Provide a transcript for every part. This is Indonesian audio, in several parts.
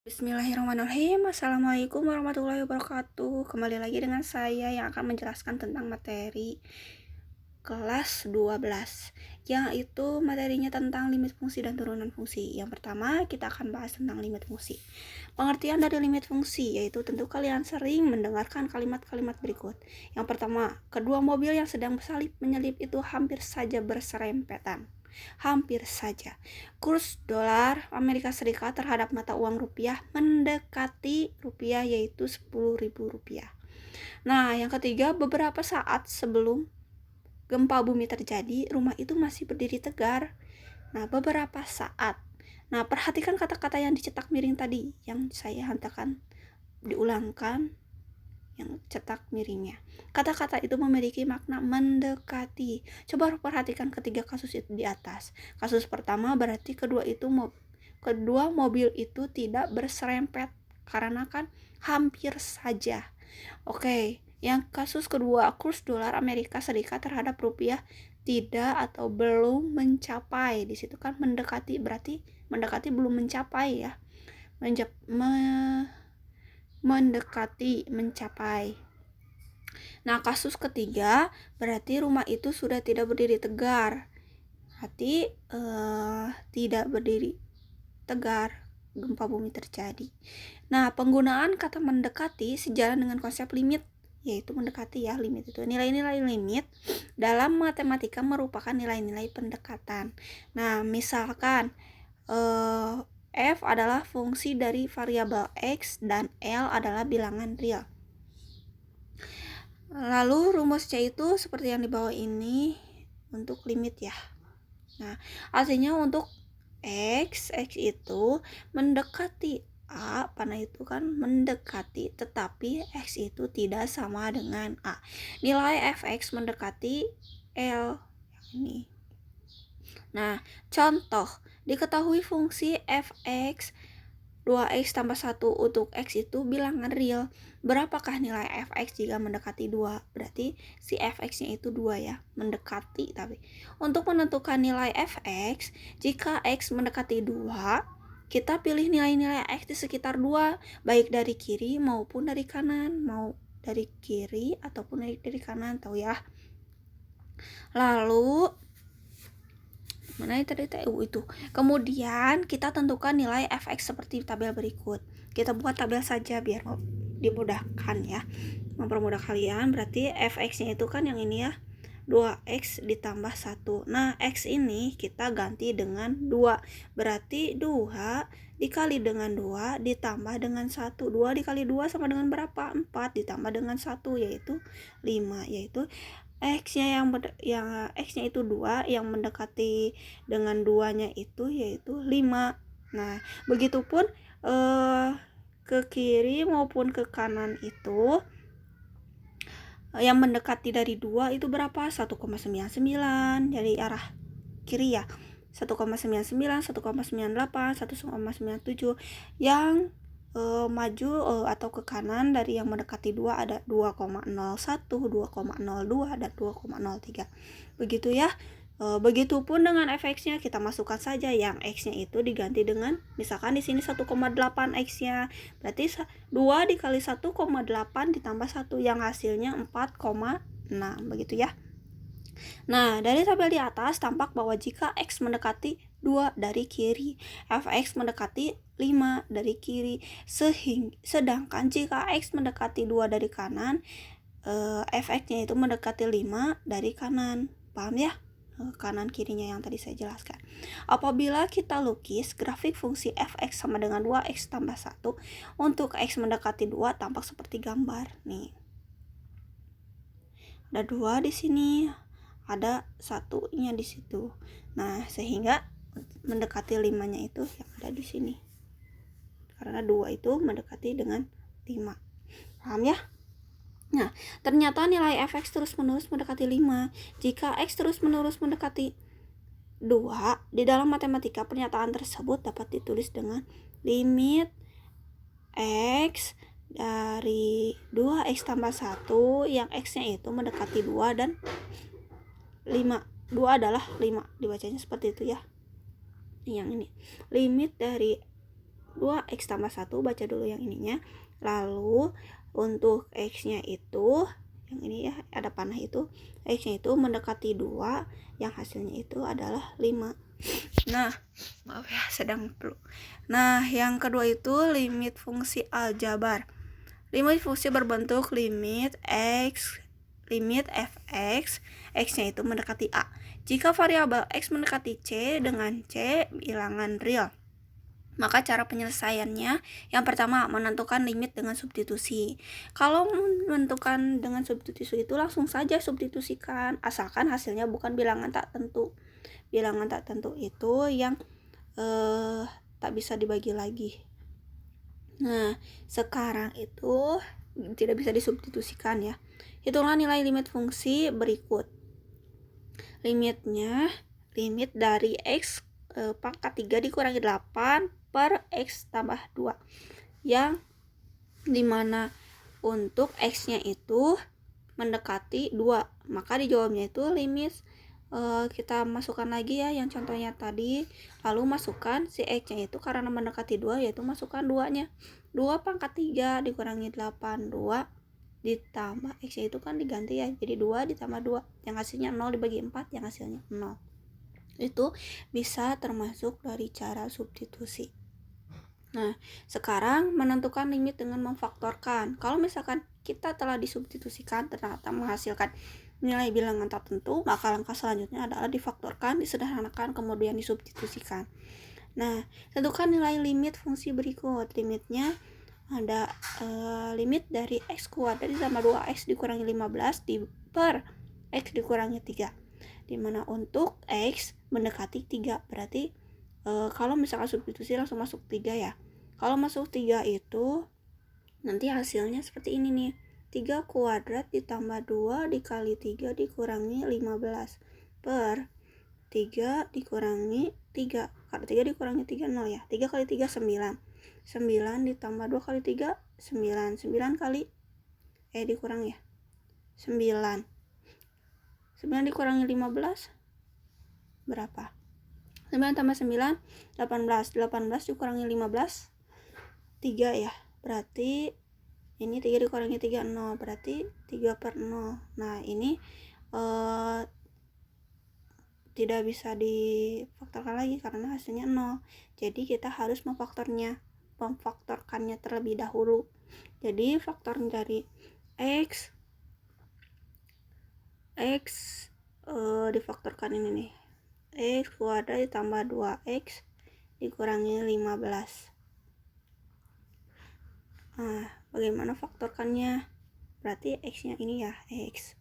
Bismillahirrahmanirrahim. Assalamualaikum warahmatullahi wabarakatuh. Kembali lagi dengan saya yang akan menjelaskan tentang materi kelas 12, yaitu materinya tentang limit fungsi dan turunan fungsi. Yang pertama, kita akan bahas tentang limit fungsi. Pengertian dari limit fungsi yaitu tentu kalian sering mendengarkan kalimat-kalimat berikut. Yang pertama, kedua mobil yang sedang bersalip menyelip itu hampir saja berserempetan. Hampir saja. Kurs dolar Amerika Serikat terhadap mata uang rupiah mendekati rupiah, yaitu 10.000 rupiah. Nah, yang ketiga, beberapa saat sebelum gempa bumi terjadi, rumah itu masih berdiri tegar. Nah, beberapa saat. Nah, perhatikan kata-kata yang dicetak miring tadi yang saya hantarkan, diulangkan yang cetak miringnya. Kata-kata itu memiliki makna mendekati. Coba perhatikan ketiga kasus itu di atas. Kasus pertama berarti kedua mobil itu tidak berserempet karena kan hampir saja. Oke, yang kasus kedua, kurs dolar Amerika Serikat terhadap rupiah tidak atau belum mencapai. Di situ kan mendekati, berarti mendekati belum mencapai ya. Mendekati mencapai. Nah, kasus ketiga berarti rumah itu sudah tidak berdiri tegar. Berarti tidak berdiri tegar, gempa bumi terjadi. Nah, penggunaan kata mendekati sejalan dengan konsep limit, yaitu mendekati ya, limit itu. Nilai-nilai limit dalam matematika merupakan nilai-nilai pendekatan. Nah, misalkan f adalah fungsi dari variabel x dan L adalah bilangan real. Lalu rumus C itu seperti yang di bawah ini untuk limit ya. Nah, artinya untuk X itu mendekati A, karena itu kan mendekati, tetapi X itu tidak sama dengan A. Nilai fx mendekati L ini. Nah, contoh, diketahui fungsi fx 2x tambah 1 untuk x itu bilangan real. Berapakah nilai fx jika mendekati 2? Berarti si fx-nya itu 2 ya, mendekati. Tapi untuk menentukan nilai fx, jika x mendekati 2, kita pilih nilai-nilai x di sekitar 2, baik dari kiri maupun dari kanan. Mau dari kiri ataupun dari kanan, tahu ya. Lalu mana tadi itu. Kemudian kita tentukan nilai fx seperti tabel berikut. Kita buat tabel saja biar dimudahkan ya, mempermudah kalian. Berarti fx-nya itu kan yang ini ya, 2x ditambah 1. Nah, x ini kita ganti dengan 2. Berarti 2 dikali dengan 2 ditambah dengan 1. 2 dikali 2 sama dengan berapa? 4 ditambah dengan 1 yaitu 5, yaitu x-nya x-nya itu 2, yang mendekati dengan 2-nya itu yaitu 5. Nah, begitupun ke kiri maupun ke kanan itu yang mendekati dari 2 itu berapa? 1,99. Jadi arah kiri ya. 1,99, 1,98, 1,97. Yang maju atau ke kanan dari yang mendekati 2 ada 2,01, 2,02 dan 2,03. Begitu ya. Begitupun dengan fx-nya, kita masukkan saja yang x-nya itu diganti dengan, misalkan di sini 1,8 x-nya. Berarti 2 dikali 1,8 ditambah 1 yang hasilnya 4,6, begitu ya. Nah, dari tabel di atas tampak bahwa jika x mendekati 2 dari kiri, fx mendekati 5 dari kiri. Sedangkan jika x mendekati 2 dari kanan, fx-nya itu mendekati 5 dari kanan. Paham ya? Kanan kirinya yang tadi saya jelaskan. Apabila kita lukis grafik fungsi fx sama dengan 2x tambah 1, untuk x mendekati 2 tampak seperti gambar. Nih. Ada 2 di sini, ada 1-nya di situ. Nah, sehingga mendekati 5-nya itu yang ada di sini. Karena 2 itu mendekati dengan 5. Paham ya? Nah, ternyata nilai fx terus-menerus mendekati 5. Jika x terus-menerus mendekati 2, di dalam matematika pernyataan tersebut dapat ditulis dengan limit x dari 2x tambah 1 yang x-nya itu mendekati 2 dan 5. 2 adalah 5, dibacanya seperti itu ya. Yang ini limit dari 2x tambah 1, baca dulu yang ininya. Lalu untuk x-nya itu, yang ini ya, ada panah itu, x-nya itu mendekati 2, yang hasilnya itu adalah 5. Nah, maaf ya, sedang perlu. Nah, yang kedua itu limit fungsi aljabar. Limit fungsi berbentuk limit fx, x-nya itu mendekati a. Jika variabel x mendekati c dengan c bilangan real, maka cara penyelesaiannya yang pertama menentukan limit dengan substitusi. Kalau menentukan dengan substitusi itu langsung saja substitusikan, asalkan hasilnya bukan bilangan tak tentu. Bilangan tak tentu itu yang tak bisa dibagi lagi. Nah, sekarang itu tidak bisa disubstitusikan ya. Hitunglah nilai limit fungsi berikut. Limitnya, limit dari x pangkat 3 dikurangi 8 per x tambah 2. Yang dimana untuk x-nya itu mendekati 2. Maka dijawabnya itu limit kita masukkan lagi ya yang contohnya tadi, lalu masukkan si x-nya itu karena mendekati 2, yaitu masukkan 2-nya. 2 pangkat 3 dikurangi 8, 2 ditambah x-nya itu kan diganti ya, jadi 2 ditambah 2 yang hasilnya 0 dibagi 4 yang hasilnya 0. Itu bisa termasuk dari cara substitusi. Nah, sekarang menentukan limit dengan memfaktorkan. Kalau misalkan kita telah disubstitusikan ternyata menghasilkan nilai bilangan tertentu, maka langkah selanjutnya adalah difaktorkan, disederhanakan, kemudian disubstitusikan. Nah, tentukan nilai limit fungsi berikut. Limitnya ada limit dari x kuadrat ditambah 2x dikurangi 15 per x dikurangi 3. Dimana untuk x mendekati 3, berarti kalau misalkan substitusi langsung masuk 3 ya. Kalau masuk 3 itu nanti hasilnya seperti ini nih. 3 kuadrat ditambah 2 dikali 3 dikurangi 15 per 3 dikurangi 3. Kalau 3 dikurangi 3 0 ya. 3 kali 3 9. 9 ditambah 2 kali 3 9. 9 kali dikurang ya. 9. 9 dikurangi 15 berapa? 9 tambah 9 18. 18 dikurangi 15 3 ya. Berarti ini 3 dikurangi 3 0, berarti 3 per 0. Nah, ini tidak bisa difaktorkan lagi karena hasilnya 0. Jadi kita harus memfaktorkannya terlebih dahulu. Jadi faktor dari x difaktorkan ini nih. X kuadrat ditambah 2x dikurangi 15. Nah, bagaimana faktorkannya? Berarti x-nya ini ya, x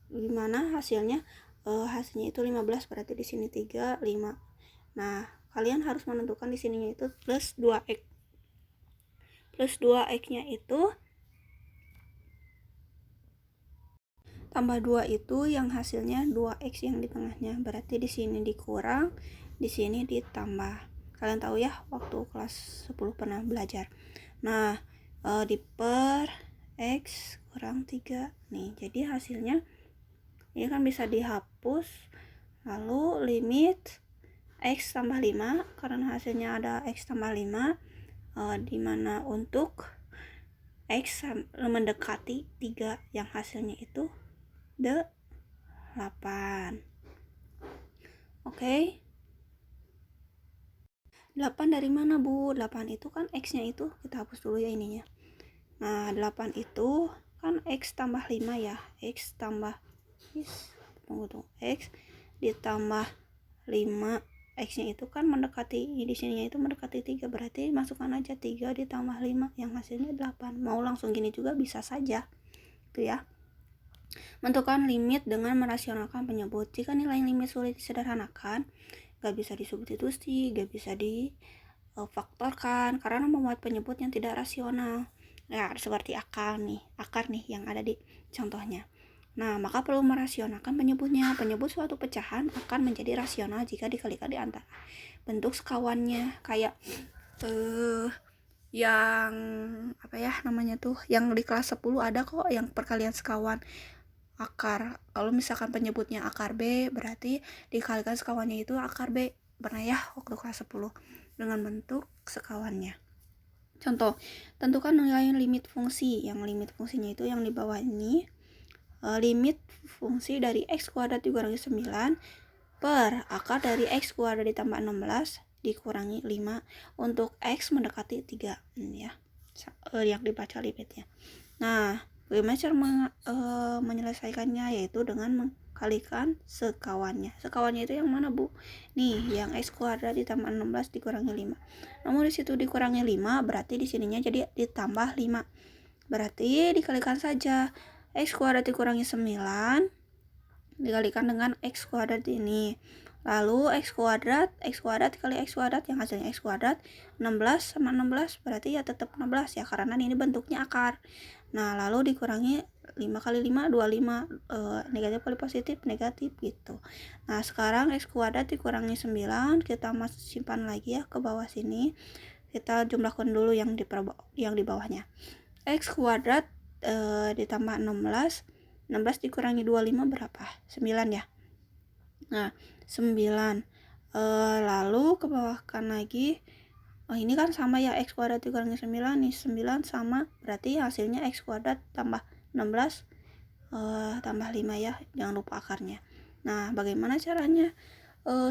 gimana hasilnya? Hasilnya itu 15, berarti di sini 3 5. Nah, kalian harus menentukan di sininya itu plus 2x. Plus 2x-nya itu tambah 2 itu yang hasilnya 2x yang di tengahnya. Berarti di sini dikurang, di sini ditambah. Kalian tahu ya waktu kelas 10 pernah belajar. Nah, di per x kurang 3 nih, jadi hasilnya ini kan bisa dihapus. Lalu limit x tambah 5 karena hasilnya ada x tambah 5, dimana untuk x mendekati 3 yang hasilnya itu 8. Oke. 8 dari mana, Bu? 8 itu kan x-nya itu, kita hapus dulu ya ininya. Nah, 8 itu kan x tambah 5 ya. X tambah x ditambah 5. X-nya itu kan mendekati, di sininya itu mendekati 3, berarti masukkan aja 3 ditambah 5 yang hasilnya 8. Mau langsung gini juga bisa saja. Itu ya. Menentukan limit dengan merasionalkan penyebut. Jika nilai limit sulit disederhanakan, gak bisa disubstitusi, gak bisa difaktorkan karena memuat penyebut yang tidak rasional. Ya, seperti akar nih yang ada di contohnya. Nah, maka perlu merasionalkan penyebutnya. Penyebut suatu pecahan akan menjadi rasional jika dikalikan di antara bentuk sekawannya. Kayak yang apa ya namanya tuh, yang di kelas 10 ada kok yang perkalian sekawan akar. Kalau misalkan penyebutnya akar B, berarti dikalikan sekawannya itu akar B. Pernah ya waktu kelas 10. dengan bentuk sekawannya. Contoh, tentukan nilai limit fungsi. Yang limit fungsinya itu yang di bawah ini. Limit fungsi dari x kuadrat dikurangi 9 per akar dari x kuadrat ditambah 16 dikurangi 5 untuk x mendekati 3 ya. Yang dibaca limitnya. Nah, bagaimana cara menyelesaikannya, yaitu dengan mengkalikan sekawannya. Sekawannya itu yang mana, Bu? Nih, yang x kuadrat ditambah 16 dikurangi 5. Namun di situ dikurangi 5, berarti di sininya jadi ditambah 5. Berarti dikalikan saja. X kuadrat dikurangi 9 dikalikan dengan x kuadrat ini. Lalu x kuadrat dikali x kuadrat yang hasilnya x kuadrat 16 sama 16 berarti ya tetap 16 ya, karena ini bentuknya akar. Nah, lalu dikurangi 5 kali 5 25, negatif kali positif negatif gitu. Nah, sekarang x kuadrat dikurangi 9 kita masih simpan lagi ya ke bawah sini. Kita jumlahkan dulu yang di bawahnya. X kuadrat ditambah 16 dikurangi 25 berapa? 9 ya. Nah, 9 lalu ke bawahkan lagi. Ini kan sama ya, x kuadrat dikurangi 9 nih, 9 sama, berarti hasilnya x kuadrat tambah 16 tambah 5 ya, jangan lupa akarnya. Nah, bagaimana caranya?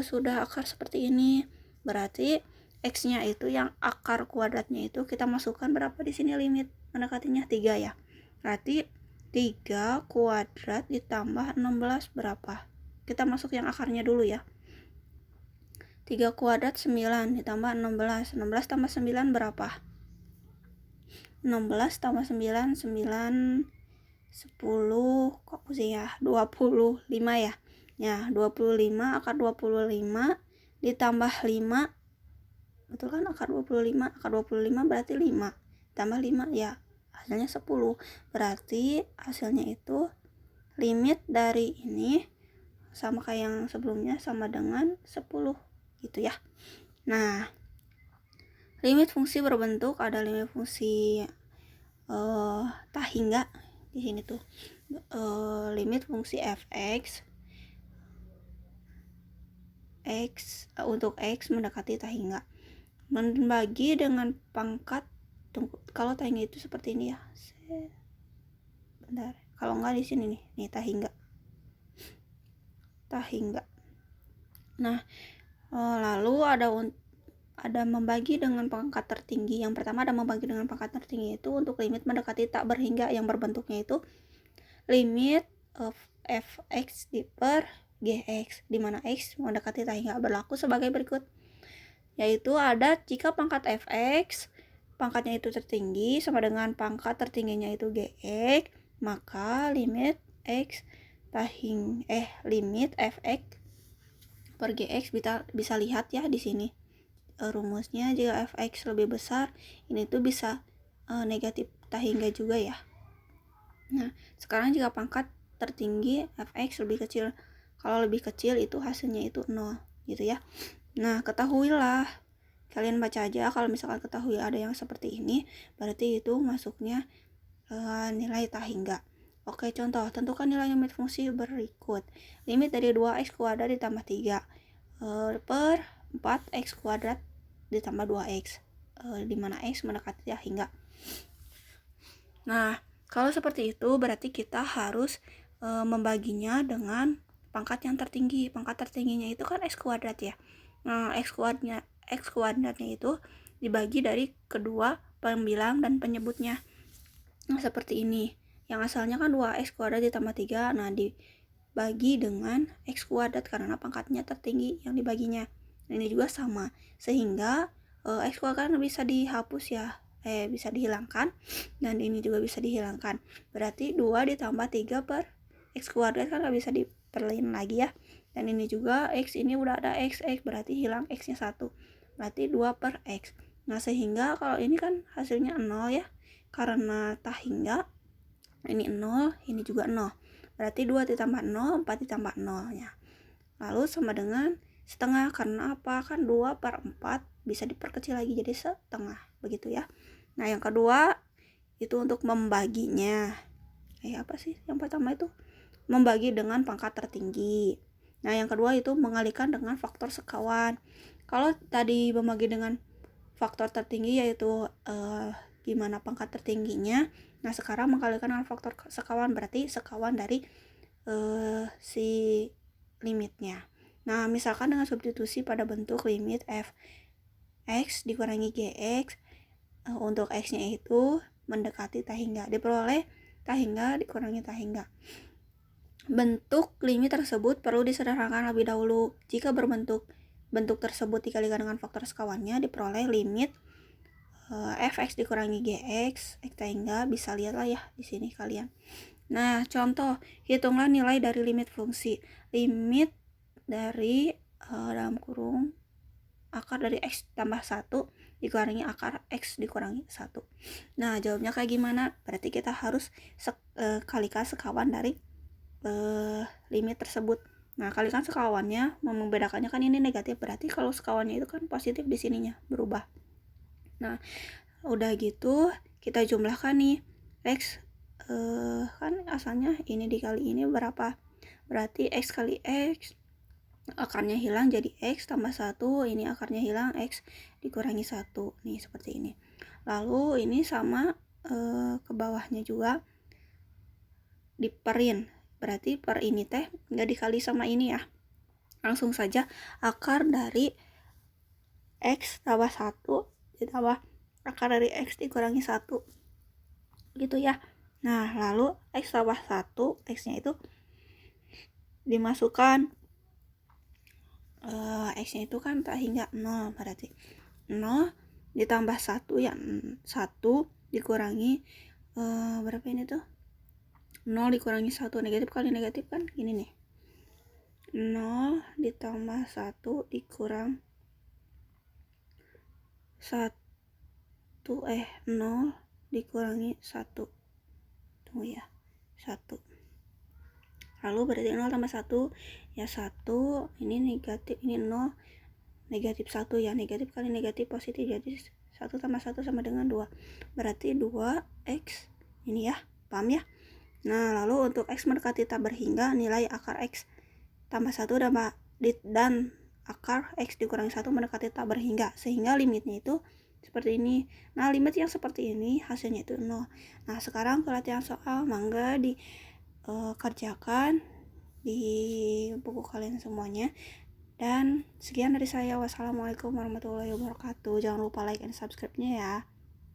Sudah akar seperti ini, berarti x-nya itu yang akar kuadratnya itu kita masukkan berapa di sini, limit mendekatinya 3 ya. Berarti 3 kuadrat ditambah 16 berapa? Kita masuk yang akarnya dulu ya. 3 kuadrat 9 ditambah 16. 16 tambah 9 berapa? 16 tambah 9, 9, 10, kok pusing ya? 25 ya. Ya, 25 akar 25 ditambah 5. Betul kan, akar 25. Akar 25 berarti 5. Tambah 5 ya. Hasilnya 10. Berarti hasilnya itu limit dari ini sama kayak yang sebelumnya, sama dengan 10 gitu ya. Nah, limit fungsi berbentuk, ada limit fungsi tak hingga di sini tuh. Limit fungsi fx untuk x mendekati tak hingga membagi dengan pangkat. Kalau tak hingga itu seperti ini ya. Bentar. Kalau enggak di sini nih tak hingga. Nah, lalu ada membagi dengan pangkat tertinggi. Yang pertama ada membagi dengan pangkat tertinggi itu untuk limit mendekati tak berhingga yang berbentuknya itu limit of fx per gx, di mana x mendekati tak hingga berlaku sebagai berikut, yaitu ada jika pangkat fx pangkatnya itu tertinggi sama dengan pangkat tertingginya itu gx, maka limit limit fx per gx bisa lihat ya di sini rumusnya. Jika fx lebih besar, ini tuh bisa negatif tak hingga juga ya. Nah, sekarang jika pangkat tertinggi fx lebih kecil, kalau lebih kecil itu hasilnya itu 0 gitu ya. Nah, ketahuilah, kalian baca aja, kalau misalkan ketahui ada yang seperti ini berarti itu masuknya nilai tak hingga. Oke, contoh, tentukan nilai limit fungsi berikut. Limit dari 2x kuadrat ditambah 3 per 4x kuadrat ditambah 2x, di mana x mendekati tak hingga. Nah, kalau seperti itu berarti kita harus membaginya dengan pangkat yang tertinggi. Pangkat tertingginya itu kan x kuadrat ya. Nah, x kuadratnya itu dibagi dari kedua pembilang dan penyebutnya. Nah, seperti ini. Yang asalnya kan 2x kuadrat ditambah 3. Nah, dibagi dengan x kuadrat karena pangkatnya tertinggi yang dibaginya. Nah, ini juga sama. Sehingga x kuadrat kan bisa dihapus ya. Bisa dihilangkan. Dan ini juga bisa dihilangkan. Berarti 2 ditambah 3 per x kuadrat kan gak bisa diperlain lagi ya. Dan ini juga x, ini udah ada x berarti hilang x nya 1. Berarti 2 per x. Nah, sehingga kalau ini kan hasilnya 0 ya. Karena tak hingga, ini 0, ini juga 0. Berarti 2 ditambah 0, 4 ditambah 0 ya. Lalu sama dengan setengah, karena apa? Kan 2 per 4 bisa diperkecil lagi jadi setengah, begitu ya. Nah, yang kedua itu untuk membaginya. Apa sih? Yang pertama itu membagi dengan pangkat tertinggi. Nah, yang kedua itu mengalihkan dengan faktor sekawan. Kalau tadi membagi dengan faktor tertinggi yaitu gimana pangkat tertingginya, nah sekarang mengkalikan dengan faktor sekawan, berarti sekawan dari si limitnya. Nah misalkan dengan substitusi pada bentuk limit f x dikurangi gx, untuk x nya itu mendekati tak hingga, diperoleh tak hingga dikurangi tak hingga. Bentuk limit tersebut perlu disederhanakan lebih dahulu. Jika bentuk tersebut dikalikan dengan faktor sekawannya, diperoleh limit fx dikurangi gx x tak hingga. Bisa lihat lah ya di sini kalian. Nah, contoh, hitunglah nilai dari limit fungsi. Limit dari dalam kurung akar dari x tambah 1 dikurangi akar x dikurangi 1. Nah, jawabnya kayak gimana? Berarti kita harus kalikan sekawan dari limit tersebut. Nah, kalikan sekawannya, membedakannya kan ini negatif, berarti kalau sekawannya itu kan positif di sininya berubah. Nah, udah gitu kita jumlahkan nih x, kan asalnya ini dikali ini berapa, berarti x kali x, akarnya hilang jadi x tambah 1, ini akarnya hilang x dikurangi 1, nih seperti ini. Lalu ini sama ke bawahnya juga diperin, berarti per ini teh nggak dikali sama ini ya, langsung saja akar dari x tambah 1 ditambah akar dari x dikurangi 1 gitu ya. Nah lalu x tambah 1, x nya itu dimasukkan, x nya itu kan tak hingga 0, berarti 0 ditambah 1 ya, 1 dikurangi berapa ini tuh, 0 dikurangi 1, negatif kali negatif kan gini nih, 0 ditambah 1 dikurang 1 0 dikurangi 1, tunggu ya, 1, lalu berarti 0 tambah 1 ya 1, ini negatif, ini 0 negatif 1 ya, negatif kali negatif positif, jadi 1 tambah 1 sama dengan 2, berarti 2x ini ya, paham ya. Nah lalu untuk x mendekati tak berhingga, nilai akar x tambah 1 dan akar x dikurangi 1 mendekati tak berhingga, sehingga limitnya itu seperti ini. Nah limit yang seperti ini hasilnya itu 0. Nah sekarang ke latihan soal, mangga dikerjakan di buku kalian semuanya. Dan sekian dari saya, wassalamualaikum warahmatullahi wabarakatuh. Jangan lupa like and subscribe-nya ya.